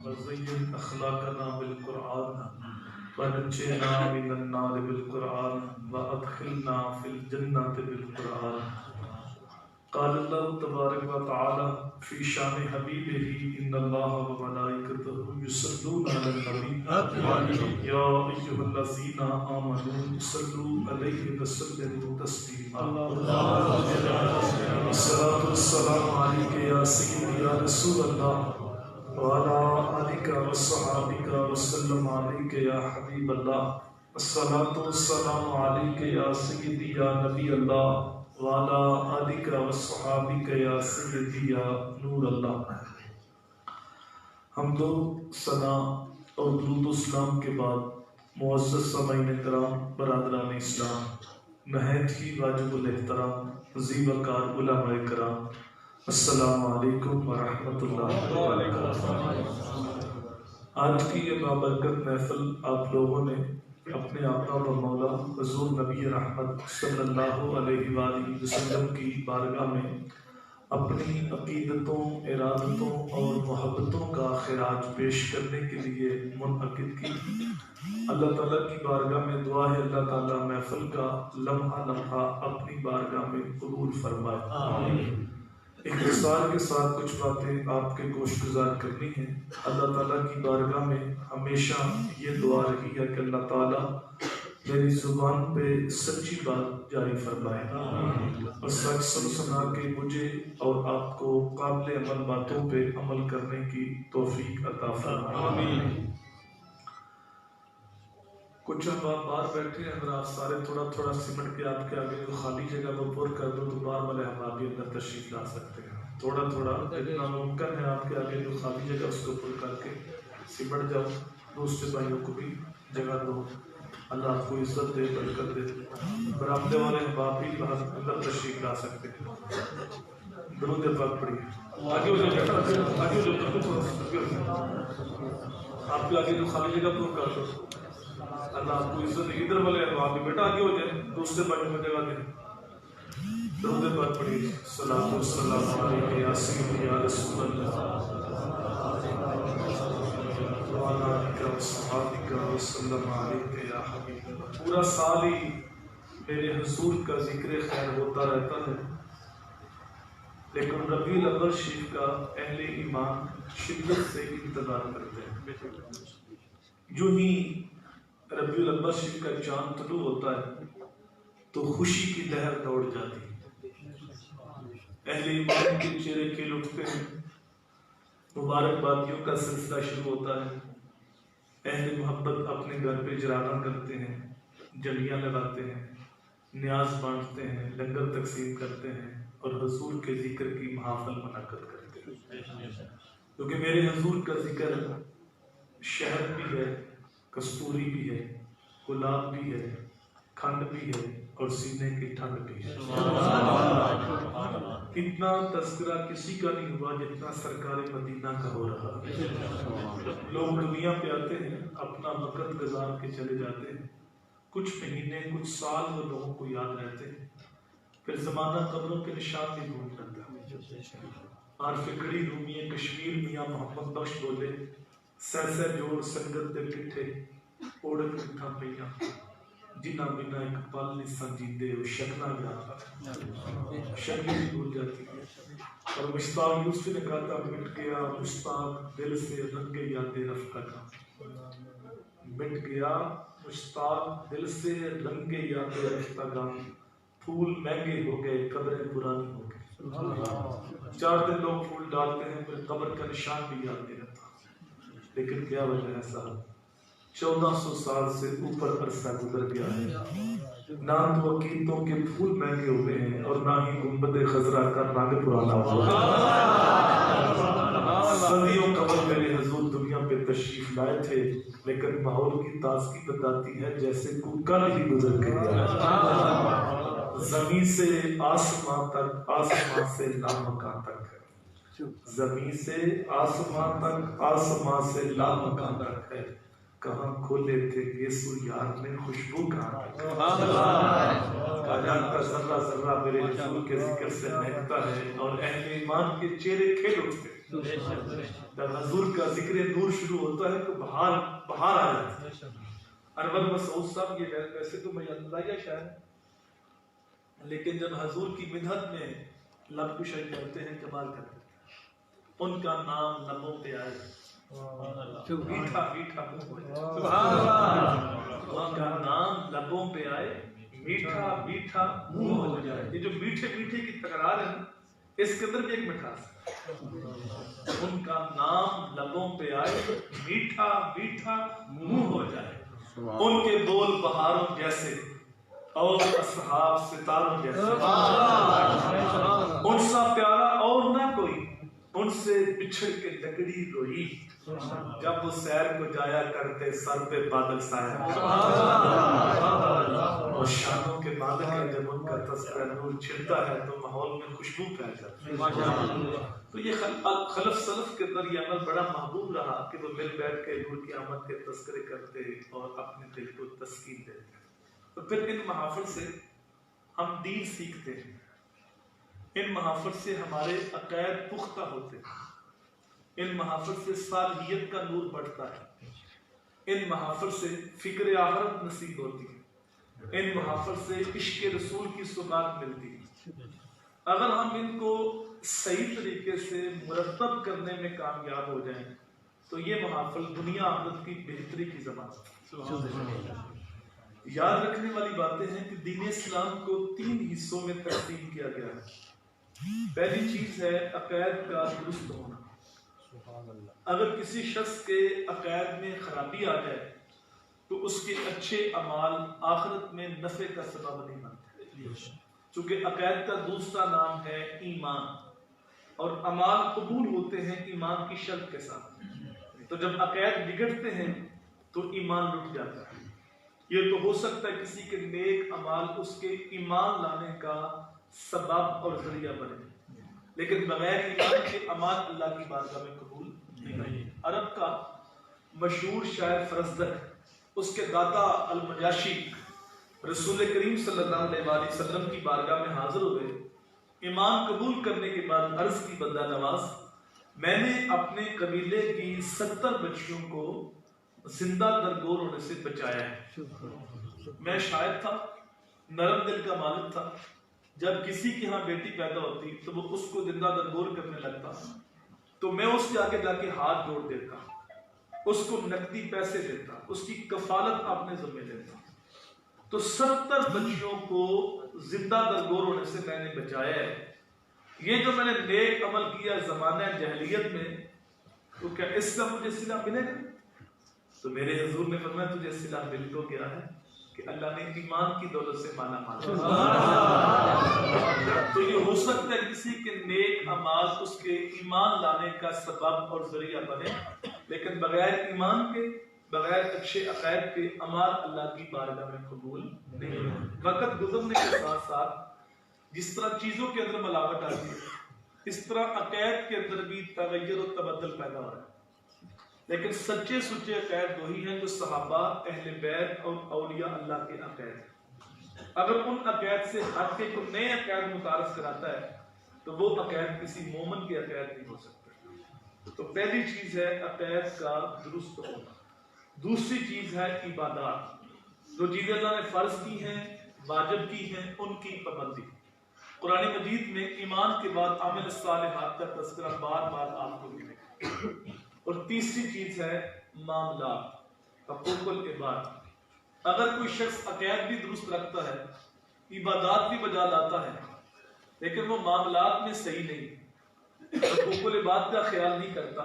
وزين أخلاقنا بالقرآن ونجنا من النار بالقرآن وأدخلنا في الجنة بالقرآن. قال الله تبارك وتعالى في شان حبيبه إن الله وملائكته يصلون على النبي يا أيها الذين آمنوا صلوا عليه وسلموا تسليما. الصلاة والسلام عليك يا سيدي يا رسول الله وعلى آلك وصحابك وسلم عليك يا حبيب الله. الصلاة والسلام عليك يا سيدي يا نبي الله وعلى آلك وصحابك يا سيدي يا نور اللہ. حمد و ثنا اور درود و سلام کے بعد معزز سامعین کرام، برادران اسلام، نہایت ہی واجب الاحترام ذی وقار علماء کرام، السلام علیکم ورحمۃ اللہ وبرکاتہ. آج کی یہ بابرکت محفل آپ لوگوں نے اپنے آقا و مولا حضور نبی رحمت صلی اللہ علیہ وآلہ وسلم کی بارگاہ میں اپنی عقیدتوں، ارادتوں اور محبتوں کا خراج پیش کرنے کے لیے منعقد کی. اللہ تعالیٰ کی بارگاہ میں دعا ہے اللہ تعالیٰ محفل کا لمحہ لمحہ اپنی بارگاہ میں قبول فرمائے. اختصار کے ساتھ کچھ باتیں آپ کے گوش گزار کرنی ہیں. اللہ تعالیٰ کی بارگاہ میں ہمیشہ یہ دعا رہی ہے کہ اللہ تعالیٰ میری زبان پہ سچی بات جاری فرمائے اور سچ سنا کے مجھے اور آپ کو قابل عمل باتوں پہ عمل کرنے کی توفیق عطا فرمائے. کچھ اب آپ باہر بیٹھے ہیں، اگر آپ سارے تھوڑا تھوڑا سمٹ کے آپ کے آگے جو خالی جگہ وہ پر کر دو تو باہر والے ہم آپ بھی اندر تشریف لا سکتے ہیں. تھوڑا تھوڑا جتنا ممکن ہے آپ کے آگے جو خالی جگہ اس کو پر کر کے سمٹ جاؤ. دوسرے بھائیوں کو بھی جگہ دو. اللہ آپ کو عزت دے، برکت دے. برآمدے والے ہم آپ بھی باہر اندر تشریف لا سکتے ہیں. درود پاک پڑھیے. آگے ہو جاؤ، آگے ہو جاؤ. آپ کے آگے جو خالی جگہ پر کر دو. اللہ آپ کو عزت. ادھر والے آپ بھی بیٹا آگے ہو جائے، دوسرے بھائیوں کو جگہ دیں. درود پاک پڑھیے. صلاۃ والسلام علیک یا سیدی یا رسول اللہ وعلی آلک وصحابک وسلم علیک یا حبیب اللہ. پورا سال ہی میرے حضور کا ذکر خیر ہوتا رہتا ہے، لیکن ربیع الاول شریف کا اہل ایمان شدت سے انتظار کرتے ہیں. یوں ہی ربیع الاول شریف کا چاند طلوع ہوتا ہے تو خوشی کی لہر دوڑ جاتی ہے. اہل ایمان کے چہرے کھل اٹھتے ہیں، مبارکبادیوں کا سلسلہ شروع ہوتا ہے. اہل محبت اپنے گھر پہ جرانہ کرتے ہیں، جلیاں لگاتے ہیں، نیاز بانٹتے ہیں، لنگر تقسیم کرتے ہیں اور حضور کے ذکر کی محافل منعقد کرتے ہیں. کیونکہ میرے حضور کا ذکر شہد بھی ہے، کستوری بھی ہے، گلاب بھی ہے، کھنڈ بھی ہے اور سینے کی ٹھنڈ بھی ہے. اتنا تذکرہ کسی کا نہیں ہوا جتنا سرکار مدینہ کا ہو رہا. لوگ دنیا پہ آتے ہیں، اپنا وقت گزار کے چلے جاتے ہیں. کچھ مہینے، کچھ سال وہ لوگوں کو یاد رہتے ہیں، پھر زمانہ قبروں کے نشان بھی بھول جاتا ہے. عارف کڑی رومیے کشمیر میاں محمد بخش بولے، سہ سہ جوڑ سنگت دے کٹھے اوڑک کٹھا پئیاں جنہ بنا ایک پل نہیں سنجیدے وہ شکلہ گیا. شکل بھی بھول جاتی ہے. اور مشتاق یوسف نے کہا تھا مٹ گیا مشتاق دل سے رنگ یاد رفتہ کا. مٹ گیا مشتاق دل سے رنگ یاد رفتہ کا. پھول مہنگے ہو گئے قبریں پرانی ہو گئی. 4 دن لوگ پھول ڈالتے ہیں پھر قبر کا نشان بھی یاد نہیں رہتا. لیکن کیا وجہ ہے صاحب، 1400 سال سے اوپر عرصہ گزر گیا ہے. نہ تو عقیدتوں کے پھول مہنگے ہوئے ہیں اور نہ ہی گنبد خضرا کا رنگ پرانا ہوا ہے. صدیوں قبل میرے حضور دنیا پہ تشریف لائے تھے، لیکن ماحول کی تازگی بتاتی ہے جیسے کوئی کل ہی گزر کے گیا ہے. زمین سے آسمان تک، آسمان سے لامکان تک ہے. زمین سے آسمان تک، آسمان سے لامکان تک ہے. کہاں کھولے تھے یسوع یار نے خوشبو کہاں تک. کائنات کا ذرہ ذرہ میرے حضور کے ذکر سے مہکتا ہے اور اہل ایمان کے چہرے کھل اٹھتے ہیں. جب حضور کا ذکر نور شروع ہوتا ہے تو بہار آ جاتی ہے. ارون مسعود صاحب یہ ویسے تو مزاحیہ شاعر ہے، لیکن جب حضور کی مدحت میں لب کشائی کرتے ہیں کمال کرتے ہیں. ان کا نام لبوں پہ آئے میٹھا میٹھا ان کا نام لبوں پہ آئے میٹھا میٹھا منہ ہو جائے. یہ جو میٹھے میٹھے کی تکرار ہے نا، اس کے اندر بھی ایک مٹھاس ہے. ان کا نام لبوں پہ آئے میٹھا میٹھا منہ ہو جائے. ان کے بول بہاروں جیسے اور اصحاب ستاروں جیسے. ان سا پیارا اور نہ کوئی، ان سے بچھڑ کے لکڑی روئی. جب وہ سیر کو جایا کرتے سر پہ بادل سایہ. اور شانوں کے مالک ہے، جب ان کا تذکرہ نور چھڑتا ہے تو ماحول میں خوشبو پھیل جاتی ہے. تو یہ خلف سلف کے اندر یہ عمل بڑا محبوب رہا کہ وہ مل بیٹھ کے نور کی آمد کے تذکرے کرتے اور اپنے دل کو تسکین دیتے. تو پھر ان محافل سے ہم دین سیکھتے ہیں، ان محافل سے ہمارے عقائد پختہ ہوتے ہیں، ان محافل سے صالحیت کا نور بڑھتا ہے، ان محافل سے فکر آخرت نصیب ہوتی ہے، ان محافل سے عشق رسول کی سوغات ملتی ہے. اگر ہم ان کو صحیح طریقے سے مرتب کرنے میں کامیاب ہو جائیں تو یہ محافل دنیا آخرت کی بہتری کی ضمانت. یاد رکھنے والی باتیں ہیں کہ دین اسلام کو 3 حصوں میں تقسیم کیا گیا ہے. پہلی چیز ہے عقائد کا درست ہونا. اگر کسی شخص کے عقائد میں خرابی آ جائے تو اس کے اچھے اعمال آخرت میں نفع کا سبب نہیں بنتے. چونکہ عقائد کا دوسرا نام ہے ایمان، اور اعمال قبول ہوتے ہیں ایمان کی شرط کے ساتھ. تو جب عقائد بگڑتے ہیں تو ایمان لٹ جاتا ہے. یہ تو ہو سکتا ہے کسی کے نیک اعمال اس کے ایمان لانے کا سبب اور ذریعہ بنے، لیکن بغیر ایمان کے اعمال اللہ کی بارگاہ میں قبول نہیں. عرب کا مشہور شاعر فرزدق، اس کے دادا المجاشی رسول کریم صلی اللہ علیہ وآلہ وسلم کی بارگاہ میں حاضر ہوئے. ایمان قبول کرنے کے بعد عرض کی بندہ نواز، میں نے اپنے قبیلے کی 70 بچیوں کو زندہ درگور ہونے سے بچایا ہے. میں شاعر تھا، نرم دل کا مالک تھا. جب کسی کی ہاں بیٹی پیدا ہوتی تو وہ اس کو زندہ درگور کرنے لگتا تو میں اس کے آگے جا کے ہاتھ جوڑ دیتا، اس کو نقدی پیسے دیتا، اس کی کفالت اپنے ذمہ لیتا. تو 70 بچیوں کو زندہ درگور ہونے سے میں نے بچایا ہے. یہ جو میں نے نیک عمل کیا زمانہ جاہلیت میں، تو کیا اس کا مجھے صلہ ملے گا؟ تو میرے حضور نے فرمایا تجھے صلہ مل تو گیا ہے کہ اللہ نے ایمان کی دولت سے مالا مال. تو یہ ہو سکتا ہے کسی کے نیک اعمال اس کے ایمان لانے کا سبب اور ذریعہ بنے، لیکن بغیر ایمان کے، بغیر اچھے عقائد کے اعمال اللہ کی بارگاہ میں قبول نہیں ہوتے. وقت گزرنے کے ساتھ ساتھ جس طرح چیزوں کے اندر ملاوٹ آتی ہے، اس طرح عقائد کے اندر بھی تغیر و تبدل پیدا ہو رہا ہے. لیکن سچے سچے عقائد وہی ہیں جو صحابہ، اہل بیت اور اولیاء اللہ کے عقائد ہیں. اگر ان عقائد سے ہٹ کے کوئی نئے عقائد متعارف کراتا ہے تو وہ عقائد کسی مومن کے عقائد نہیں ہو سکتے. تو پہلی چیز ہے عقائد کا درست ہونا. دوسری چیز ہے عبادات. جو چیزیں اللہ نے فرض کی ہیں، واجب کی ہیں، ان کی پابندی. قرآن مجید میں ایمان کے بعد عمل الصالحات کا تذکرہ بار بار آپ کو ملے گا. اور تیسری چیز ہے معاملات، حقوق العباد. اگر کوئی شخص عقائد بھی درست رکھتا ہے، عبادات بھی بجا لاتا ہے، لیکن وہ معاملات میں صحیح نہیں، حقوق العباد کا خیال نہیں کرتا،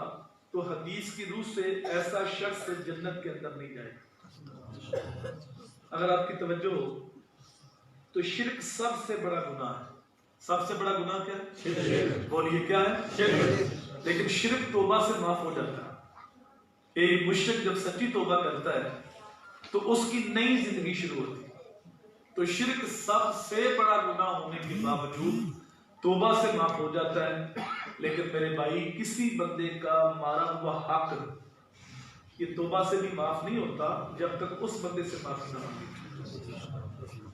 تو حدیث کی روح سے ایسا شخص جنت کے اندر نہیں جائے گا. اگر آپ کی توجہ ہو تو شرک سب سے بڑا گناہ ہے. سب سے بڑا گناہ کیا ہے؟ بولیے کیا ہے؟ شرک. لیکن شرک توبہ سے معاف ہو جاتا ہے. ایک مشرک جب سچی توبہ کرتا ہے تو اس کی نئی زندگی شروع ہوتی ہے. تو شرک سب سے بڑا گناہ ہونے کے باوجود توبہ سے معاف ہو جاتا ہے. لیکن میرے بھائی، کسی بندے کا مارا ہوا حق یہ توبہ سے بھی معاف نہیں ہوتا جب تک اس بندے سے معافی نہ مانگے.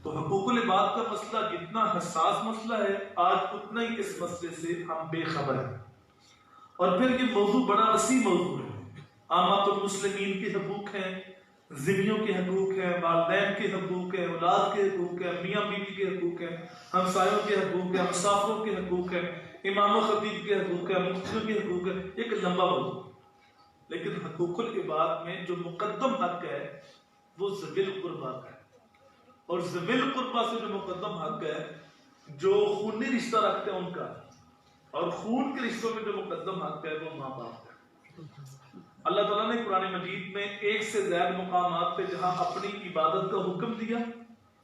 تو حقوق العباد کا مسئلہ جتنا حساس مسئلہ ہے، آج اتنا ہی اس مسئلے سے ہم بے خبر ہیں. اور پھر یہ موضوع بڑا وسیع موضوع ہے. عامات المسلمین کے حقوق ہیں، ذمیوں کے حقوق ہیں، والدین کے حقوق ہیں، اولاد کے حقوق ہیں، میاں بیوی کے حقوق ہیں، ہمسایوں کے حقوق ہیں، مسافروں کے حقوق ہیں، امام و خطیب کے حقوق ہیں، مفتیوں کے حقوق ہیں. ایک لمبا موضوع. لیکن حقوق العباد میں جو مقدم حق ہے وہ ذوی القربیٰ کا ہے. اور ذوی القربیٰ سے جو مقدم حق ہے جو خونی رشتہ رکھتے ہیں ان کا، اور خون کے رشتوں میں جو مقدم حق ہے وہ ماں باپ کا. اللہ تعالیٰ نے قرآن مجید میں ایک سے زیادہ مقامات پہ جہاں اپنی عبادت کا حکم دیا،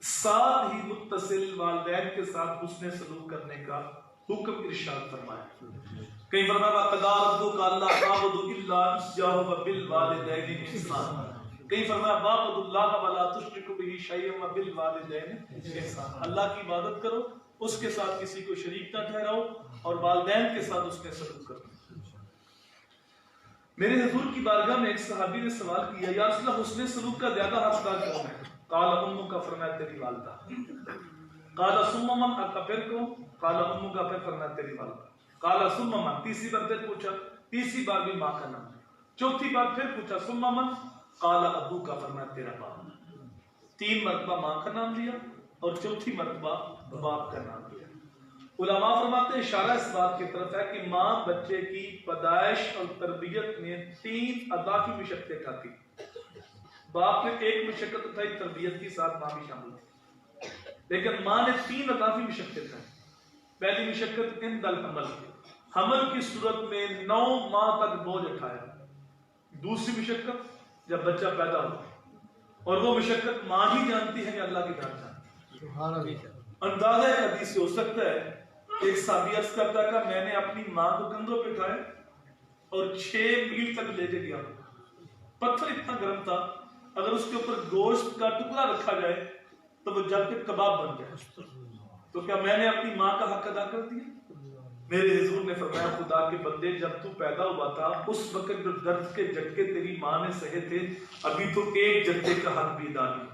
ساتھ ہی متصل والدین کے ساتھ حسن سلوک کرنے کا حکم ارشاد فرمایا. کئی فرمایا قضا ربک الا تعبدوا الا اياه وبالوالدین احسانا. کئی فرمایا واعبدوا اللہ ولا تشرکوا به شیئا وبالوالدین احسانا. اللہ کی عبادت کرو، اس کے ساتھ کسی کو شریک نہ ٹھہراؤ، اور والدین کے ساتھ اس نے سلوک کرو. میرے حضور کی بارگاہ میں ایک صحابی نے سوال کیا، یا رسول اللہ حسن سلوک کا زیادہ حقدار کون ہے؟ قال امک، فرمایا تیری والدہ. قال ثم من، پھر کو؟ قال امک، پھر فرمایا تیری والدہ. قال ثم من، تیسری بار پھر پوچھا، تیسری بار بھی ماں کا نام. چوتھی بار پھر پوچھا ثم من، قال ابوک، فرمایا تیرا باپ. 3 مرتبہ ماں کا نام لیا اور چوتھی مرتبہ باپ کا نام لیا. علماء فرماتے ہیں اشارہ اس بات کی طرف ہے کہ ماں بچے کی پیدائش اور تربیت میں 3 اضافی مشقتیں اٹھاتی. باپ نے 1 مشقت اٹھائی تربیت کی، ساتھ ماں بھی شامل تھی، لیکن ماں نے 3 اضافی مشقتیں اٹھائی. پہلی مشقت الحمل، حمل کی صورت میں 9 ماہ تک بوجھ اٹھایا. دوسری مشقت جب بچہ پیدا ہو، اور وہ مشقت ماں ہی جانتی ہے کہ اللہ کی ذات جانتی ہے. اندازہ ایک حدیث سے ہو سکتا ہے ایک صحابی عرض کرتا کہ میں نے اپنی ماں کو کندھوں پہ اٹھایا اور 6 میل تک لے کے گیا. پتھر اتنا گرم تھا، اگر اس کے اوپر گوشت کا ٹکڑا رکھا جائے تو وہ جل کے کباب بن جائے. تو کیا میں نے اپنی ماں کا حق ادا کر دیا؟ میرے حضور نے فرمایا خدا کے بندے، جب تو پیدا ہوا تھا اس وقت جو درد کے جھٹکے تیری ماں نے سہے تھے، ابھی تو ایک جھٹکے کا حق بھی ادا نہیں.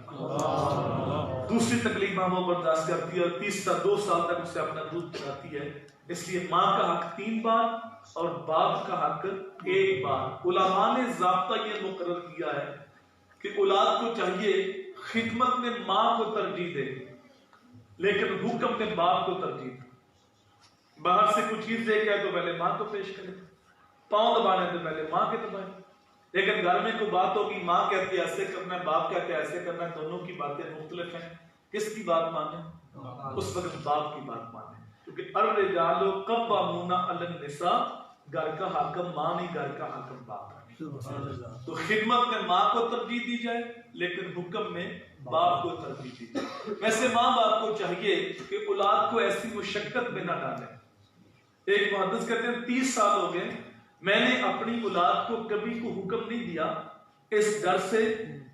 دوسری تکلیف ماں وہ برداشت کرتی ہے، اور تیسرا 2 سال تک اسے اپنا دودھ پلاتی ہے. اس لیے ماں کا حق 3 بار اور باپ کا حق 1 بار. علماء نے ضابطہ یہ مقرر کیا ہے کہ اولاد کو چاہیے خدمت میں ماں کو ترجیح دے، لیکن حکم میں باپ کو ترجیح دے. باہر سے کچھ چیز دے کے تو پہلے ماں کو پیش کرے، پاؤں دبانے تو پہلے ماں کے دبائے. لیکن گھر میں کوئی بات ہوگی، ماں کہتی ہے ایسے کرنا ہے، باپ کہتے ہیں ایسے کرنا ہے، دونوں کی باتیں مختلف ہیں. کس کی بات مانیں؟ اس وقت باپ کی بات مانیں، کیونکہ الرجال قوامون علی النساء، گھر کا حاکم ماں نہیں، گھر کا حاکم باپ ہے. تو خدمت میں ماں کو ترجیح دی جائے لیکن حکم میں باپ کو ترجیح دی جائے. ویسے ماں باپ کو چاہیے کہ اولاد کو ایسی مشقت میں نہ ڈالیں. ایک محدث کہتے ہیں 30 سال ہو گئے میں نے اپنی اولاد کو کبھی کو حکم نہیں دیا اس ڈر سے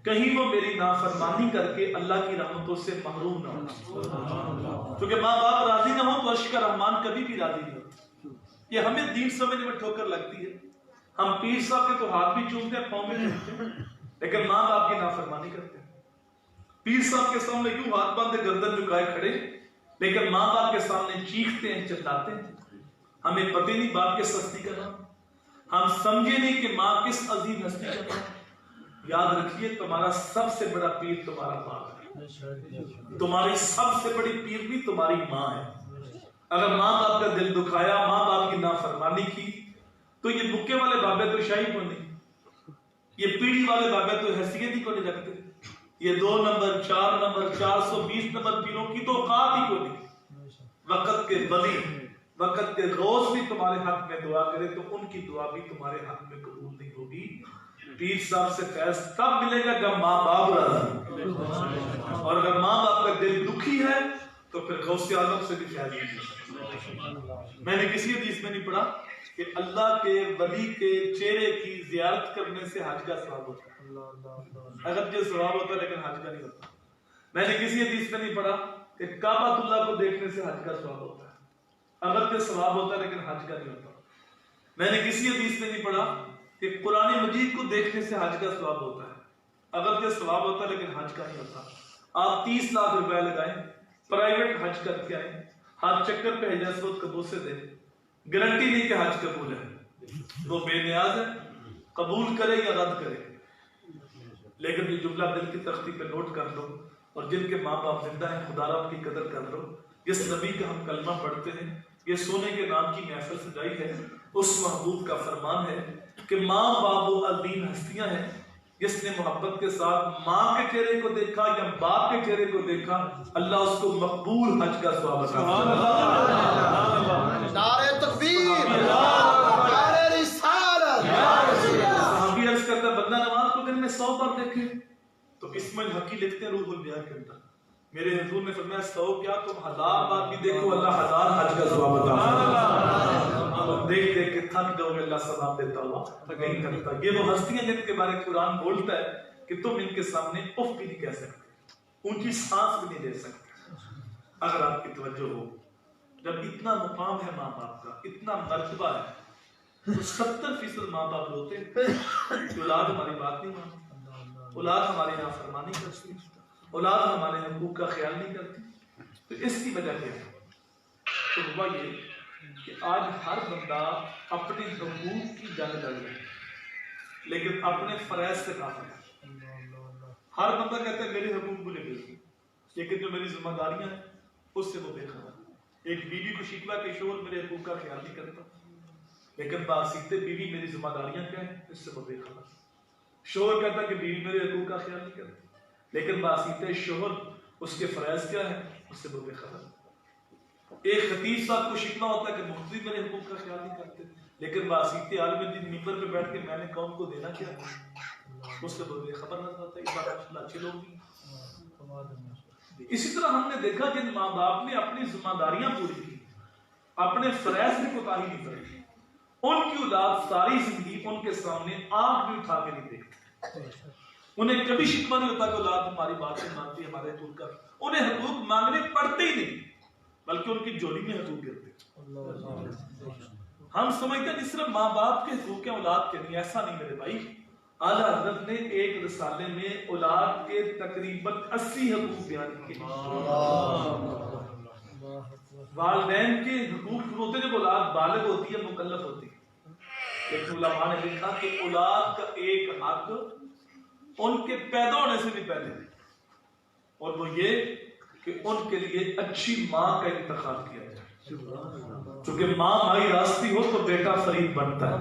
کہیں وہ میری نافرمانی کر کے اللہ کی رحمتوں سے محروم نہ ہو. کیونکہ ماں باپ راضی نہ ہو تو عرش کا رحمان کبھی بھی راضی نہیں ہوتا. یہ ہمیں دین سمجھنے میں ٹھوکر لگتی ہے. ہم پیر صاحب کے تو ہاتھ بھی چومتے ہیں، پاؤں بھی چومتے ہیں، لیکن ماں باپ کی نافرمانی کرتے ہیں. پیر صاحب کے سامنے یوں ہاتھ باندھے گردن جھکائے کھڑے، لیکن ماں باپ کے سامنے چیختے ہیں، چلاتے ہیں. ہمیں پتہ نہیں باپ کس ہستی کا نام، ہم سمجھے نہیں کہ ماں کس عظیم ہستی کا نام. یاد رکھیے تمہارا سب سے بڑا پیر تمہارا باپ ہے، تمہاری سب سے بڑی پیر بھی تمہاری ماں ہے. اگر ماں باپ کا دل دکھایا، ماں باپ کی نافرمانی کی، تو یہ بکے والے بابے تو شاہی کو نہیں، یہ پیڑھی والے بابے تو حیثیت ہی کو نہیں رکھتے. یہ 2 نمبر 4 نمبر 420 نمبر پیروں کی تو اوقات ہی کو نہیں. وقت کے ولی، وقت کے غوث بھی تمہارے حق میں دعا کرے تو ان کی دعا بھی تمہارے حق میں قبول نہیں ہوگی. پیر صاحب سے فیض تب ملے گا جب ماں باپ راضی، اور اگر ماں باپ کا دل دکھی ہے تو پھر غوث اعظم سے بھی فیض نہیں مل سکتا. میں نے کسی حدیث میں نہیں پڑھا کہ اللہ کے ولی کے چہرے کی زیارت کرنے سے حج کا ثواب ہوتا ہے. اگر جو ثواب ہوتا ہے لیکن حج کا نہیں ہوتا. میں نے کسی حدیث میں نہیں پڑھا کہ کعبۃ اللہ کو دیکھنے سے حج کا ثواب ہوتا ہے. اگر جو ثواب ہوتا ہے لیکن حج کا نہیں ہوتا. میں نے کسی حدیث میں نہیں پڑھا کہ قرآن مجید کو دیکھنے سے حج کا ثواب ہوتا ہے. اگر جو ثواب ہوتا ہے لیکن حج کا نہیں ہوتا. آپ 30 لاکھ روپے لگائیں، پرائیویٹ حج کر کے آئیں، حج چکر پہ حجاز بہت قبول سے دیں، گارنٹی نہیں کہ حج قبول ہے. وہ بے نیاز ہے، قبول کرے یا رد کرے، لیکن یہ جملہ دل کی تختی پہ نوٹ کر لو، اور جن کے ماں باپ زندہ ہیں خدا را ان کی قدر کر لو۔ جس نبی کا ہم کلمہ پڑھتے ہیں، یہ سونے کے نام کی محفل سجائی ہے، اس محبوب کا فرمان ہے کہ ماں باپ وہ عظیم ہستیاں ہیں جس نے محبت کے ساتھ ماں کے چہرے کو دیکھا یا باپ کے چہرے کو دیکھا، اللہ اس کو مقبول حج کا ثواب عطا فرمائے۔ نعرہ تکبیر، نعرہ رسالت۔ صحابی عرض کرتا ہے بندہ نماز کو دن میں 100 بار دیکھے، تو اسماعیل حقی لکھتے ہیں روح البیان کے اندر، میرے حضور نے فرمایا 100 کیا تم 1000 بار بھی دیکھو اللہ 1000 حج کا ثواب عطا فرمائے۔ دیکھ دیکھ کے تھک جاؤ گے، اللہ ثواب دیتا ہوا نہیں کرتا۔ یہ وہ ہستیاں جن کے بارے قرآن بولتا ہے کہ تم ان کے سامنے اف بھی نہیں کہہ سکتے، اونچی سانس بھی نہیں لے سکتے۔ اگر آپ کی توجہ ہو، جب اتنا مقام ہے ماں باپ کا، اتنا مرتبہ ہے، تو 70% ماں باپ روتے ہیں کہ اولاد ہماری بات نہیں مانتی، اولاد ہماری نافرمانی کرتی، اولاد ہمارے حقوق کا خیال نہیں کرتی۔ تو اس کی وجہ کیا ہے؟ تو ہوا یہ کہ آج ہر بندہ اپنے حقوق کی جنگ لڑ رہا ہے، لیکن اپنے فرائض سے غافل ہے۔ ہر بندہ کہتا ہے میرے حقوق مجھے ملتے، لیکن جو میری ذمہ داریاں ہیں اس سے وہ بے خبر۔ ایک بیوی کو شکوہ کہ شوہر میرے حقوق کا خیال نہیں کرتا، لیکن باسیتے بیوی میری ذمہ داریاں کیا ہیں اس سے وہ بے خبر۔ شوہر کہتا کہ بیوی میرے حقوق کا خیال نہیں کرتی، لیکن باسیتے شوہر اس کے فرائض کیا ہیں اس سے وہ بے خبر۔ ایک خطیب صاحب کو شکوہ ہوتا ہے کہ مفتی میرے حقوق کا خیال نہیں کرتے، لیکن باسیتے عالم دین ممبر پہ بیٹھ کے میں نے قوم کو دینا کیا اس سے وہ بے خبر نظر آتا ہے۔ اس بات اچھے لوگ نہیں۔ اسی طرح ہم نے دیکھا جن ماں باپ نے اپنی ذمہ داریاں پوری کی، اپنے فرائض کی کوتاہی نہیں کرتی، ان کی اولاد ساری زندگی ان کے سامنے آنکھ بھی اٹھا کے نہیں دیکھتی، انہیں کبھی شکوہ نہیں ہوتا کہ اولاد ہماری بات نہیں مانتی، ہمارے حقوق کا، انہیں حقوق مانگنے پڑتے ہی نہیں، بلکہ ان کی جوڑی میں حقوق گرتے۔ ہم سمجھتے ہیں صرف ماں باپ کے حقوق ہیں اولاد کے نہیں، ایسا نہیں میرے بھائی۔ اعلیٰ حضرت نے ایک رسالے میں اولاد کے تقریباً 80 حقوق بیان کیے۔ والدین کے حقوق ہوتے جب اولاد بالغ ہوتی ہے، مکلف ہوتی ہے، لیکن علماء نے لکھا کہ اولاد کا ایک حق ان کے پیدا ہونے سے بھی پہلے، اور وہ یہ کہ ان کے لیے اچھی ماں کا انتخاب کیا جائے۔ چونکہ ماں مائی راستی ہو تو بیٹا فرید بنتا ہے،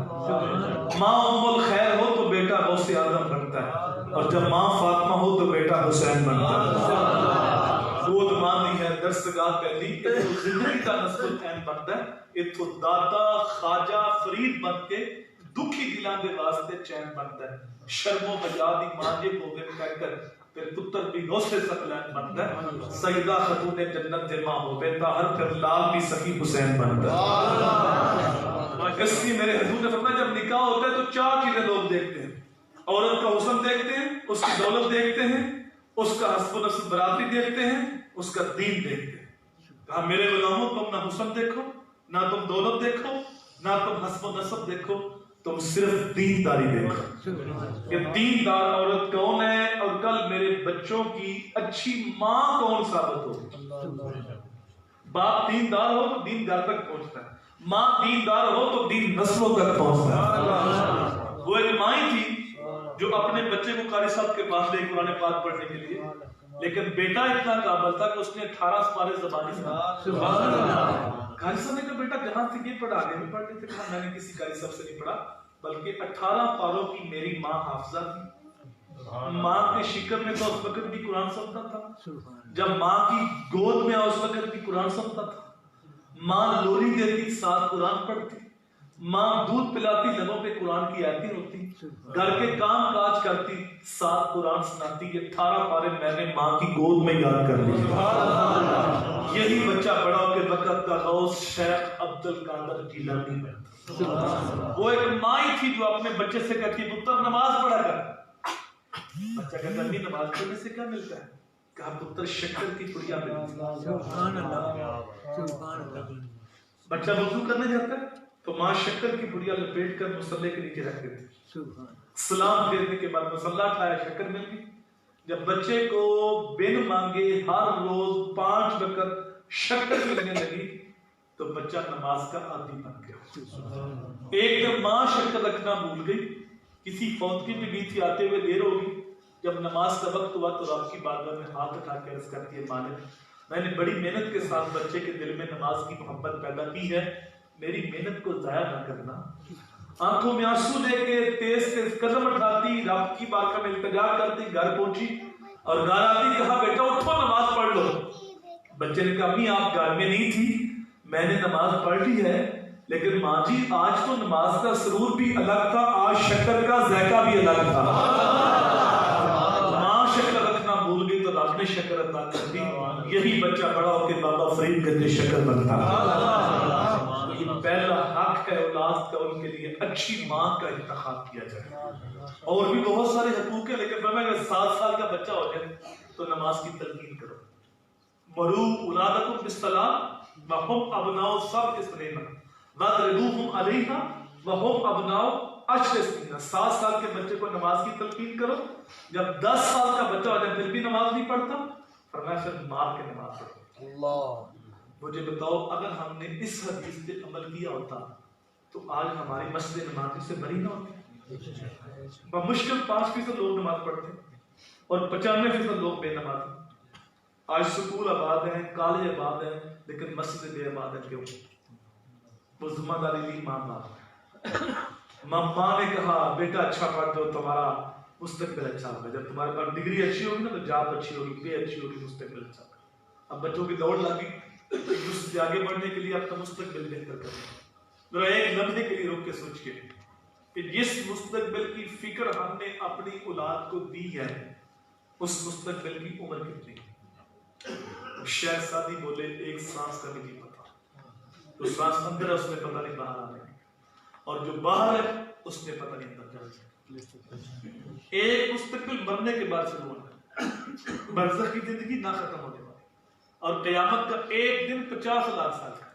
ماں ام الخیر ہو تو بیٹا غوث اعظم بنتا ہے، اور جب ماں فاطمہ ہو تو بیٹا حسین بنتا ہے۔ دودھ ماں دی ہے درسگاہ پہلی، اتو زندگی کا نسل العین بنتا ہے، اتو دادا خواجہ فرید بن کے دکھی دلان دے واسطے چین بنتا ہے۔ شرم و حیا دی ماں جے گوبند کہہ کر پھر پتر بھی غوث ثقلین بنتا ہے، سیدہ خاتون جنت دے ماں ہو بیتا ہر پھر لال بھی سخی حسین بنتا ہے۔ اس لیے میرے حضور نے فرمایا جب نکاح ہوتا ہے تو 4 چیزیں لوگ دیکھتے ہیں، عورت کا حسن دیکھتے ہیں، اس کی دولت دیکھتے ہیں، اس کا حسب و نسب برادری دیکھتے ہیں، اس کا دین دیکھتے ہیں۔ کہا میرے غلاموں تم نہ حسن دیکھو، نہ تم دولت دیکھو، نہ تم حسب و نسب دیکھو، تم صرف دینداری دیکھو کہ دیندار عورت کون ہے، اور کل میرے بچوں کی اچھی ماں کون ثابت ہو۔ باپ دیندار ہو تو دین گھر تک پہنچتا ہے، ماں دیندار ہو تو دین نسلوں تک پہنچتا ہے۔ وہ ایک ماں ہی تھی جو اپنے بچے کو قاری صاحب کے پاس لے قرآن پاک پڑھنے کے لیے، لیکن بیٹا اتنا قابل تھا کہ اس نے 18 سپارے زبانی سے قاری صاحب نے کہا بیٹا جہاں سے یہ پڑھا آگے بھی پڑھ لیتے، کہا میں نے کسی قاری صاحب سے نہیں پڑھا، بلکہ 18 پاروں کی میری ماں حافظہ تھی، ماں کے شکم میں تو اس وقت بھی قرآن سنتا تھا، جب ماں کی گود میں اس وقت بھی قرآن سنتا تھا، ماں لوری دیتی ساتھ قرآن پڑھتی، ماں دودھ پلاتی لبوں پہ قرآن کی آیتیں ہوتی، گھر کے کام کاج کرتی ساتھ قرآن سناتی۔ یہ 18 پارے میں نے ماں کی گود میں یاد کر لی۔ یہی بچہ بڑا ہو کے وقت کا غوث شیخ عبد القادر جیلانی میں، وہ ایک ماں ہی تھی جو اپنے بچے سے کہتی پتر نماز پڑھا کر، بچہ کہتا امی نماز پڑھنے سے کیا ملتا ہے؟ کہا پتر شکر کی پڑیا ملتی۔ بچہ وضو کرنے جاتا ہے تو ماں شکر کی پڑیا لپیٹ کر مصلے کے نیچے رکھ دیتی، سلام پھیرنے کے بعد مصلہ اٹھایا، شکر مل گئی۔ جب بچے کو بن مانگے ہر روز 5 وقت شکر ملنے لگی تو بچہ نماز کا عادی بن گیا۔ ایک دن ماں شکر رکھنا بھول گئی، کسی فوتگی میں گئی تھی، آتے ہوئے دیر ہوگی، جب نماز کا وقت ہوا تو رب کی بارگاہ میں ہاتھ اٹھا کے عرض کرتی ہے مالک میں نے بڑی محنت کے ساتھ بچے کے دل میں نماز کی محبت پیدا کی ہے، میری محنت کو ضائع نہ کرنا۔ آنکھوں میں آنسو لے کے تیز تیز قدم اٹھاتی رب کی بارگاہ میں التجا کرتی گھر پہنچی اور گھر آتی کہا بیٹا اٹھو نماز پڑھ لو۔ بچے نے کہا امی آپ گھر میں نہیں تھی، میں نے نماز پڑھ لی ہے، لیکن ماں جی آج تو نماز کا سرور بھی الگ تھا، آج شکر کا ذائقہ بھی الگ تھا۔ ماں شکر رکھنا بھول گئی تو رب نے شکر عطا کر دی، یہی بچہ بڑا ہو کے بابا فرید گنج شکر بنتا۔ یہ پہلا حق ہے اولاد کا ان کے لیے اچھی ماں کا انتخاب کیا جائے۔ اور بھی بہت سارے حقوق ہیں، لیکن میں اگر 7 سال کا بچہ ہو جائے تو نماز کی تلقین کرو۔ مرو اولادکم بالصلاۃ وہم ابناء سبع سنین واضربوہم علیہا وہم ابناء 10 سنین۔ 7 سال کے بچے کو نماز کی تلقین کرو، جب 10 سال کا بچہ ہو جائے پھر بھی نماز نہیں پڑھتا، فرمایا پھر مار کے نماز پڑھو۔ اللہ مجھے بتاؤ اگر ہم نے اس حدیث پہ عمل کیا ہوتا تو آج ہماری مسجد نمازی سے بری نہ ہوتی۔ بمشکل 5% لوگ نماز پڑھتے اور 95% لوگ بے نماز ہیں۔ آج سکول آباد ہیں، کالج آباد ہیں، لیکن مسجد بے آباد ہے۔ کیوں؟ وہ ذمہ داری لی ماں باپ۔ ماں نے کہا بیٹا اچھا پڑھ دو تمہارا مستقبل اچھا ہوگا، جب تمہارے پاس ڈگری اچھی ہوگی نا تو جاب اچھی ہوگی، پے اچھی ہوگی، مستقبل اچھا ہوگا۔ اب بچوں کی دوڑ لگی ایک دوسرے سے آگے بڑھنے کے لیے اپنا مستقبل بہتر کرنا۔ ذرا ایک لمحے کے لیے رک کے سوچ کے کہ جس مستقبل کی فکر ہم نے اپنی اولاد کو دی ہے اس مستقبل کی عمر کتنی؟ شہر سادی بولے ایک سانس کا بھی نہیں پتا، جو سانس اندر ہے اس میں پتہ نہیں باہر آنے، اور جو باہر ہے اس میں پتہ نہیں اندر جانے۔ ایک مستقبل مرنے کے بعد شروع ہونا ہے، برزخ کی زندگی نہ ختم ہونے والی، اور قیامت کا ایک دن 50,000 سال کا۔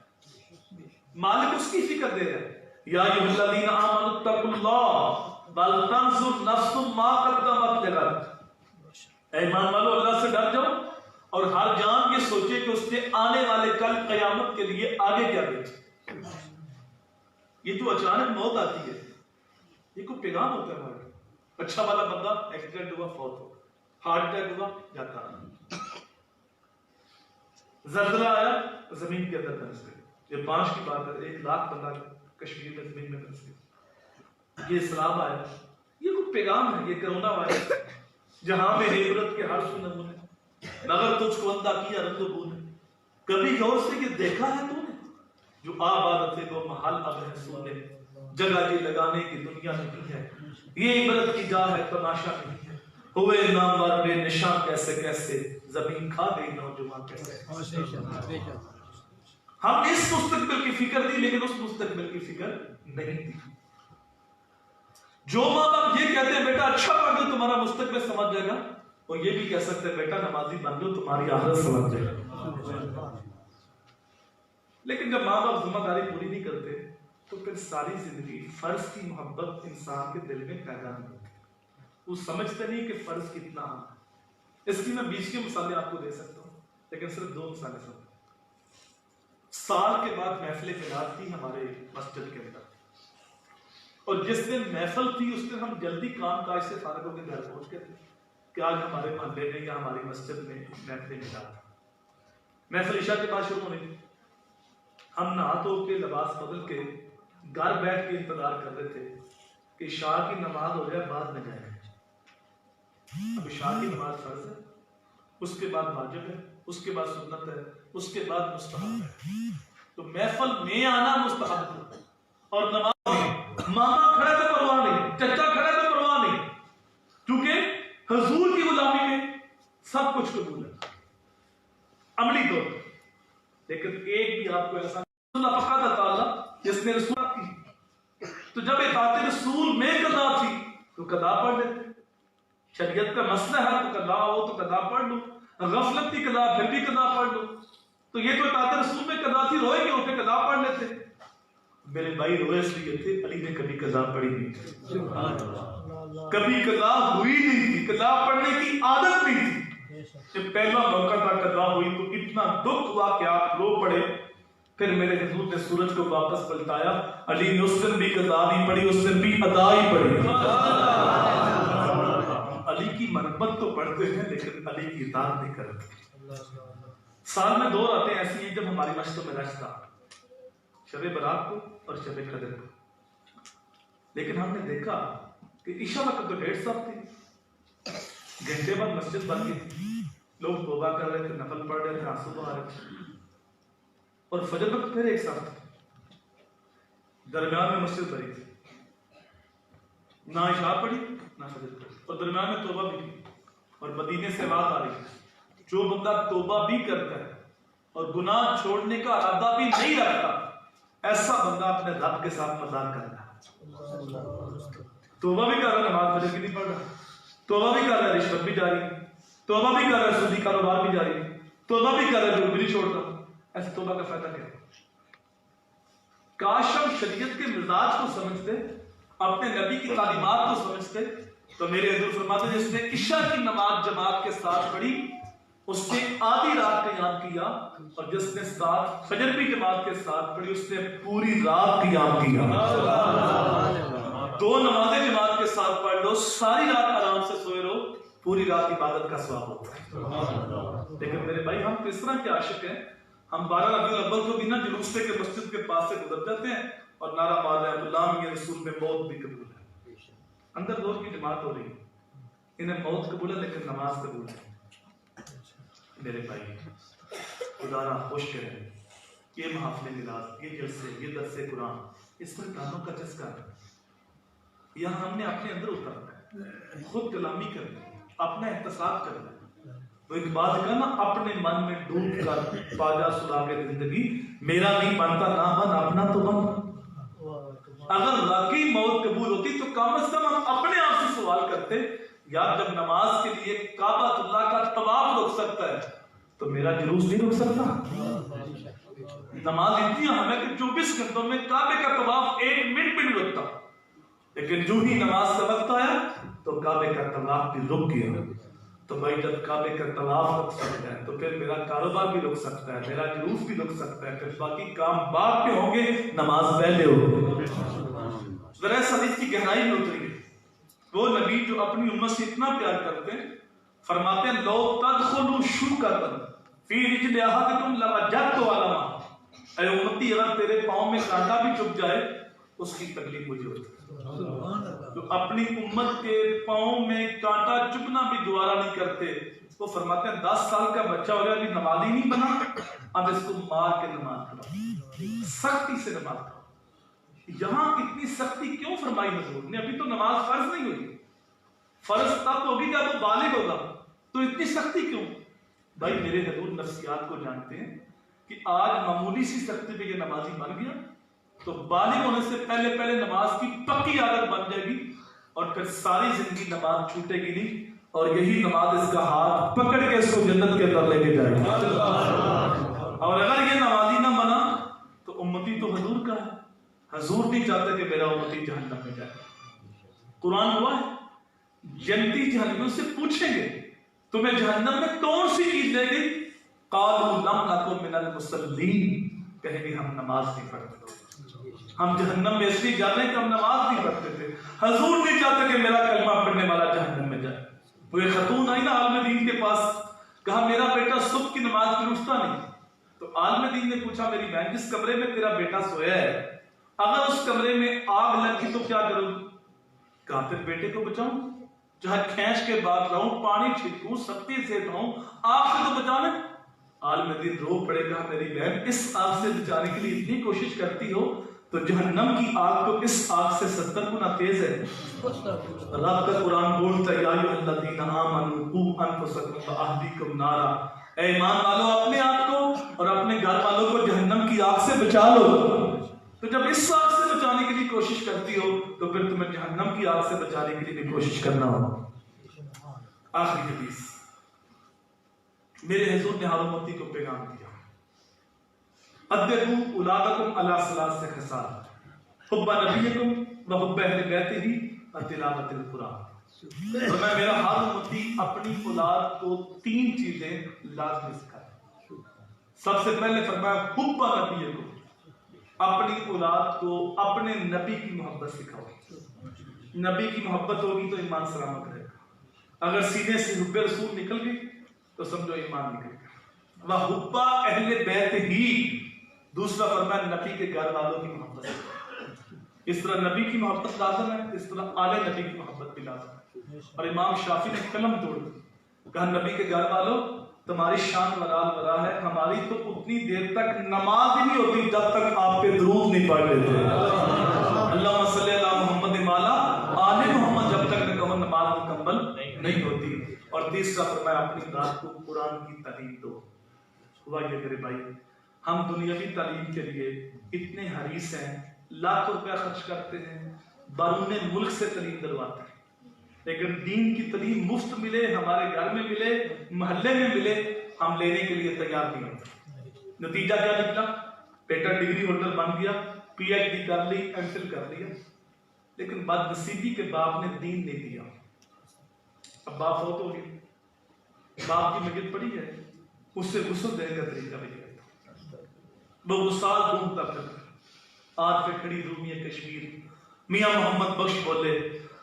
مالک اس کی فکر دے رہا ہے، یا ایھا الذین آمنوا اتقوا اللہ ولتنظر نفس ما قدمت لغد۔ اے ایمان والو اللہ سے ڈر جاؤ اور ہر جان یہ سوچے کہ اس نے آنے والے کل قیامت کے لیے آگے کیا بھیجا۔ یہ تو اچانک موت آتی ہے، یہ کوئی پیغام ہوتا ہے ہمارے۔ اچھا والا بندہ ایکسیڈنٹ ہوا فوت ہو، ہارٹ اٹیک ہوا جاتا رہا، زلزلہ آیا زمین کے اندر دھنس گئے۔ یہ 5 کی بات ہے، 1 لاکھ بندہ کشمیر میں زمین میں دھنس گئے۔ یہ اسلام آیا، یہ کوئی پیغام ہے۔ یہ کرونا وائرس جہاں میں عبرت کے ہر سو نمونے، مگر تجھ کو اندھا کیا رنگ و بو نے، کبھی غور سے کہ دیکھا ہے تو نے، جو آباد تھے وہ محل اب ہے سونے، جگہ جی لگانے کی دنیا نہیں ہے، یہ عبرت کی جا ہے تماشا نہیں ہے، ہوئے نامور بے نشان کیسے کیسے، زمین کھا گئی نوجوان کیسے۔ ہم اس مستقبل کی فکر دی لیکن اس مستقبل کی فکر نہیں دی۔ جو ماں باپ یہ کہتے ہیں بیٹا اچھا پڑھ دو تمہارا مستقبل سمجھ جائے گا، وہ یہ بھی کہہ سکتے ہیں بیٹا نمازی بن جاؤ تمہاری آخرت سمجھ جائے گا۔ لیکن جب ماں باپ ذمہ داری پوری نہیں کرتے تو پھر ساری زندگی فرض کی محبت انسان کے دل میں پیدا نہیں ہوتی۔ وہ سمجھتے نہیں کہ فرض کتنا ہے۔ اس کی میں 20 کی مثالیں آپ کو دے سکتا ہوں، لیکن صرف 2 مثالیں سمجھیں۔ سال کے بعد محفل میلاد تھی ہمارے مسجد کے اندر، اور جس دن محفل تھی اس دن ہم جلدی کام کاج سے فارغ ہو کے گھر پہنچ گئے تھے کہ آج ہمارے محلے میں یا ہماری مسجد میں محفل میلاد تھا۔ محفل عشاء کے بعد شروع ہونے تھی، ہم نہا دھو کے لباس بدل کے گھر بیٹھ کے انتظار کر رہے تھے کہ عشاء کی نماز ہو جائے بعد میں جائیں گے۔ اب عشاء کی نماز فرض ہے، اس کے بعد واجب ہے، اس کے بعد سنت ہے، اس کے بعد مستحب ہے۔ تو محفل میں آنا مستحب ہے اور نماز میں ماما کھڑے تو پرواہ نہیں، چچا کھڑے تو پرواہ نہیں، کیونکہ حضور کی غلامی میں سب کچھ قبول ہے عملی طور پر۔ لیکن ایک بھی آپ کو ایسا اللہ فقط تعالیٰ جس نے رسول کی، تو جب اطاعت رسول میں قضا تھی تو قضا پڑھ لیتے، شریعت کا مسئلہ ہے تو قضا ہو تو قضا پڑھ لو، غفلت کی قضا پھر بھی قضا پڑھ لو، تو یہ تو اطاعت رسول میں قضا تھی، روئے گے اٹھے قضا پڑھ لیتے۔ میرے بھائی روئے اس لیے تھے علی نے کبھی قضا پڑھی نہیں تھی، کبھی قضا ہوئی نہیں تھی، قضا پڑھنے کی عادت نہیں تھی۔ جب پہلا موقع تھا قضا ہوئی تو اتنا دکھ ہوا کہ آپ رو پڑے، پھر میرے حضور نے سورج کو واپس پلٹایا، علی نے اس دن بھی قضا نہیں پڑھی، اس دن بھی ادا ہی پڑھی۔ علی کی محبت تو پڑھتے ہیں لیکن علی کی اطاعت نہیں کرتے۔ سال میں 2 راتیں ایسی ہیں جب ہماری مشتوں میں رشتہ، شب برات کو اور شب قدر کو، لیکن ہم نے دیکھا کہ عشاء وقت تو 1.5 سال تھی، گھنٹے بعد مسجد بن گئی، لوگ توبہ کر رہے تھے، نفل پڑھ رہے تھے، آنسو بہا رہے تھے، اور فجر وقت پھر 1 سال تھا، درمیان میں مسجد بھری تھی، نہ عشاء پڑھی نہ فجر پڑھی، اور درمیان میں توبہ بھی کی، اور مدینے سے بات آ رہی ہے جو بندہ توبہ بھی کرتا ہے اور گناہ چھوڑنے کا ارادہ بھی نہیں رکھتا، ایسا بندہ اپنے رب کے ساتھ مذاق کرتا ہے۔ توبہ بھی کر رہا ہے، نماز فجر کی نہیں پڑھ رہا، توبہ بھی کر رہا ہے، رشوت بھی جاری، توبہ بھی کر رہا ہے، سودی کاروبار بھی جاری، توبہ بھی کر رہا ہے، جھوٹ بھی نہیں چھوڑتا، ایسے توبہ کا فائدہ کیا؟ کاش ہم شریعت کے مزاج کو سمجھتے، اپنے نبی کی تعلیمات کو سمجھتے، تو میرے حضور فرماتے ہیں جس نے عشاء کی نماز جماعت کے ساتھ پڑھی اس نے آدھی رات قیام کیا، اور جس نے ساتھ فجر بھی جماعت کے ساتھ پڑھی اس نے پوری رات قیام کیا۔ 2 نمازیں جماعت کے ساتھ پڑھ لو، ساری رات آرام سے سوئے رہو، پوری رات عبادت کا ثواب ہوتا ہے۔ لیکن میرے بھائی ہم کس طرح کے عاشق ہیں، ہم 12 ربیع الاول کو بھی نہ جلوس سے کے مسجد کے پاس سے گزر جاتے ہیں اور نعرہ مار رہے ہیں اللہ میں رسول میں موت بھی قبول ہے، اندر دور کی جماعت ہو رہی ہے، انہیں موت قبول ہے لیکن نماز قبول ہے۔ میرے بھائی خدا را خوش کرے، یہ محافل میلاد، یہ جلسے، یہ درس قرآن، اس پر کانوں کا چسکا ہے، یہاں ہم نے اپنے اندر اترنا ہے، خود کلامی کرنا ہے، اپنا احتساب کرنا ہے۔ وہ ایک بات کا نا، اپنے من میں ڈوب کر باجا سلا کے زندگی، میرا نہیں بنتا نہ بن، اپنا تو بن۔ اگر واقعی موت قبول ہوتی تو کم از کم ہم اپنے آپ سے سوال کرتے، یار جب نماز کے لیے کعبہ اللہ کا طواف رک سکتا ہے تو میرا جلوس نہیں رک سکتا؟ نماز اتنی اہم ہے کہ 24 گھنٹوں میں کعبے کا طواف 1 منٹ بھی نہیں رکتا، لیکن جو ہی نماز کا وقت آیا تو کعبے کا طواف بھی رک گیا۔ تو بھائی جب کعبے کا طواف رک سکتا ہے تو پھر میرا کاروبار بھی رک سکتا ہے، میرا جلوس بھی رک سکتا ہے، پھر باقی کام بعد میں ہوں گے، نماز پہلے ہوگی۔ ذرا اس حدیث کی گہرائی میں اتریے، وہ نبی جو اپنی امت سے اتنا پیار کرتے ہیں، فرماتے ہیں لو تدخلوا شوکۃ فی رجل احدکم لوجدت علما، اے امتی اگر تیرے پاؤں میں کانٹا بھی چبھ جائے اس کی تکلیف مجھے ہوتی ہے۔ جو اپنی امت کے پاؤں میں کانٹا چبھنا بھی دوبارہ نہیں کرتے، وہ فرماتے ہیں 10 سال کا بچہ ہو گیا ابھی نمازی نہیں بنا، اب اس کو مار کے نماز پڑھاؤ، سختی سے نماز پڑھاؤ۔ یہاں اتنی سختی کیوں فرمائی حضور نے؟ ابھی تو نماز فرض نہیں ہوئی، فرض تب ہوگی جب وہ بالغ ہوگا، تو اتنی سختی کیوں؟ بھائی میرے حضور نفسیات کو جانتے ہیں کہ آج معمولی سی سختی پہ یہ نمازی بن گیا تو بالغ ہونے سے پہلے پہلے نماز کی پکی عادت بن جائے گی اور پھر ساری زندگی نماز چھوٹے گی نہیں، اور یہی نماز اس کا ہاتھ پکڑ کے اس کو جنت کے اندر لے کے جائے گی۔ اور اگر یہ نمازی نہ بنا تو امتی تو حضور کا ہے، حضور نہیں چاہتے کہ میرا امتی جہنم میں جائے۔ قرآن ہوا ہے جنتی جہنمیوں سے پوچھیں گے تمہیں جہنم میں کون سی چیز لے گئی؟ قالوا لم نکن من المصلین، کہیں گے ہم نماز نہیں پڑھتے، ہم جہنم میں اس لیے جاتے ہیں کہ ہم نماز نہیں پڑھتے تھے، حضور نہیں چاہتے کہ میرا کلمہ پڑھنے والا جہنم میں جائے۔ وہ ایک خاتون آئی نا عالم دین کے پاس، کہا میرا بیٹا صبح کی نماز میں اٹھتا نہیں، تو عالم دین نے پوچھا میری بہن جس کمرے میں تیرا بیٹا سویا ہے اگر اس کمرے میں آگ لگی تو کیا کروں؟ کہا پھر بیٹے کو بچاؤں، چاہے کھینچ کے بات رہوں، پانی چھڑکوں، سختی سے رہوں، آگ سے تو بچانا۔ عالم دین رو پڑے گا میری بہن اس آگ سے بچانے کے لیے اتنی کوشش کرتی ہو تو جہنم کی آگ تو اس آگ سے 70 گنا تیز ہے۔ رب کا قرآن بولتا ہے یا ایھا الذین آمنوا قوا انفسکم واہلیکم نارا، اے ایمان والو اپنے آپ کو اور اپنے گھر والوں کو جہنم کی آگ سے بچا لو۔ تو جب اس آگ سے بچانے کے لیے کوشش کرتی ہو تو پھر تمہیں جہنم کی آگ سے بچانے کے لیے بھی کوشش کرنا ہوگا۔ آخری حدیث، میرے حضور نے ہر امتی کو پیغام دیا، ادبوا اولادکم علی ثلاث خصال، حب نبیکم وحب اہل بیتہ وتلاوۃ القرآن۔ اور میں میرا ہر امتی اپنی اولاد کو 3 چیزیں لازمی سکھائے۔ سب سے پہلے فرمایا حب نبیکم، اپنی اولاد کو اپنے نبی کی محبت سکھاؤ. نبی کی محبت ہوگی تو ایمان سلامت رہے گا. اگر سینے سے حب رسول نکل گئی تو سمجھو ایمان نکل گیا. وَحُبَّ اہل بیت ہی. دوسرا فرمایا نبی کے گھر والوں کی محبت. اس طرح نبی کی محبت لازم ہے, اس طرح آل نبی کی محبت بھی لازم ہے. اور امام شافعی نے قلم توڑ دی, کہا نبی کے گھر والوں تمہاری شان ولال ورا ہے, ہماری تو اتنی دیر تک نماز ہی نہیں ہوتی جب تک آپ پہ درود نہیں پڑھ لیتے. اللہم صلی علی محمد مالا آل محمد جب تک نہ کہو نماز مکمل نہیں ہوتی. اور تیسرا فرمایا اپنی ذات کو قرآن کی تعلیم دو. ہوا یہ میرے بھائی, ہم دنیاوی تعلیم کے لیے اتنے حریص ہیں, لاکھوں روپیہ خرچ کرتے ہیں, بیرون ملک سے تعلیم دلواتے ہیں, لیکن دین کی تعلیم مفت ملے, ہمارے گھر میں ملے, محلے میں ملے, ہم لینے کے لیے تیار نہیں ہوتے. نتیجہ کیا نکلا؟ بیٹا ڈگری ہولڈر بن گیا, پی ایچ ڈی کر لی, ایم فل کر لیا, لیکن بد نصیبی کے باپ نے دین نہیں دیا. اب باپ فوت ہو گیا, باپ کی میت پڑی ہے, اس سے غسل دینے کا طریقہ نہیں ہے. وہ وصال ڈھونڈتا پھر آج پہ کھڑی رومی کشمیر. میاں محمد بخش بولے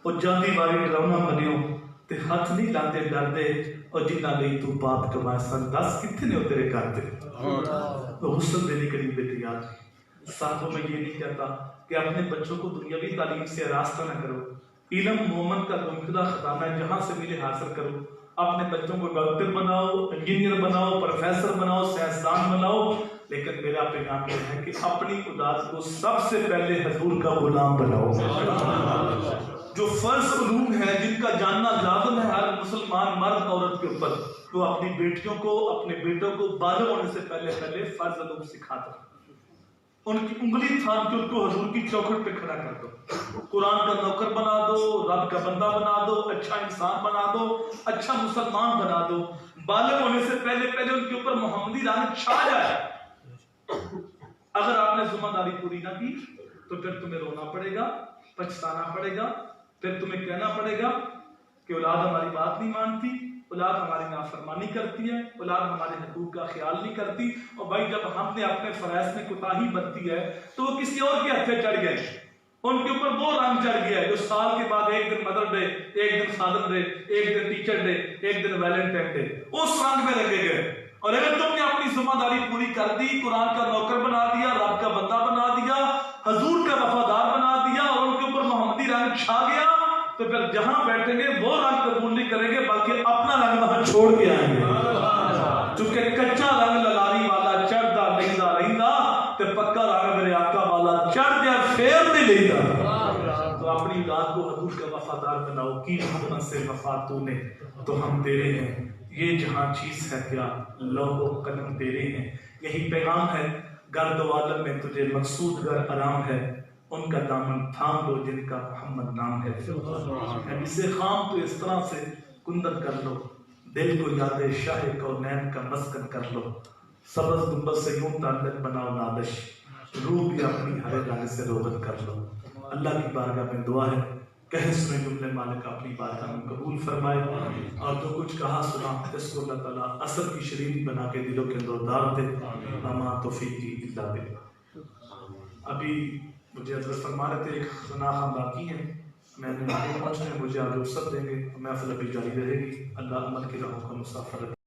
وہ جاندی باری ڈراؤنا بنیو تے ہاتھ نہیں لاتے ڈرتے, اور جنہ لئی تو بات کمائے سن دس کتنے ہو تیرے کرتے. وہ غسل دینے کے لیے بے تیار. ساتھوں میں یہ نہیں کہتا کہ اپنے بچوں کو دنیاوی تعلیم سے راستہ نہ کرو. علم مومن کا گمشدہ خزانہ ہے, جہاں سے ملے حاصل کرو. اپنے بچوں کو ڈاکٹر بناؤ, انجینئر بناؤ, پروفیسر بناؤ, سائنسدان بناؤ, لیکن میرا پیغام یہ ہے کہ اپنی اولاد کو سب سے پہلے حضور کا غلام بناؤ. جو فرض علوم ہیں جن کا جاننا لازم ہے ہر مسلمان مرد عورت کے اوپر, وہ اپنی بیٹیوں کو اپنے بیٹوں کو بالغ ہونے سے پہلے فرض علوم سکھاتا. ان کی انگلی تھام کے ان کو حضور کی چوکھٹ پہ کھڑا کر دو. قرآن کا نوکر بنا دو, رب کا بندہ بنا دو, اچھا انسان بنا دو, اچھا مسلمان بنا دو. بالغ ہونے سے پہلے ان کے اوپر محمدی رنگ چھا جائے. اگر آپ نے ذمہ داری پوری نہ کی تو پھر تمہیں رونا پڑے گا, پچھتانا پڑے گا, پھر تمہیں کہنا پڑے گا کہ اولاد ہماری بات نہیں مانتی, اولاد ہماری نافرمانی کرتی ہے, اولاد ہمارے حقوق کا خیال نہیں کرتی. اور بھائی جب ہم نے اپنے فرائض میں کوتاہی برتی ہے تو وہ کسی اور کے ہتھے چڑھ گئے, ان کے اوپر وہ رنگ چڑھ گیا جو سال کے بعد ایک دن مدر ڈے, ایک دن فادر ڈے, ایک دن ٹیچر ڈے, ایک دن ویلنٹائن ڈے, اس رنگ میں رکھے گئے. اور اگر تم نے اپنی ذمہ داری پوری کر دی, قرآن کا نوکر بنا دیا, رب کا بندہ بنا دیا, حضور کا وفادار بنا دیا, اور ان کے اوپر محمدی رنگ چھا گیا, تو پھر جہاں بیٹھیں گے وہ رنگ قبول نہیں کریں گے بلکہ اپنا رنگ وہاں چھوڑ کے آئیں گے. چونکہ کچا رنگ للاری والا چڑھتا لینا رہندا, تے پکا رنگ میرے آقا والا چڑھ گیا پھر نہیں لینا. تو اپنی اولاد کو حضور کا وفادار بناؤ. کی محمد سے وفا تو نے تو ہم تیرے ہیں, یہ جہاں چیز ہے کیا لوح و قلم تیرے ہیں. یہی پیغام ہے, گرد و عالم میں تجھے مقصود گر آرام ہے, ان کا دامن تھام لو جن کا محمد نام ہے. اسے خام تو اس طرح سے کندن کر لو, دل کو یاد شاہ کونین کا مسکن کر لو. سبز گنبد سے یوں تعلق بناؤ نادش, روح بھی اپنی ہرے رنگ سے روغن کر لو. اللہ کی بارگاہ میں دعا ہے, کہے سنے جملے مالک اپنی بارگاہ میں قبول فرمائے, اور جو کچھ کہا سنا اس کو اللہ تعالیٰ اثر کی شریری بنا کے دلوں کے اندر ڈال دے. اما توفیقی الا باللہ. ابھی مجھے حضرت فرما رہے تھے ایک ثنا خان باقی ہیں, میں نے آگے پہنچنے مجھے آگے رخصت دیں گے, محفل ابھی جاری رہے گی. اللہ عمل کی راہوں کا مسافر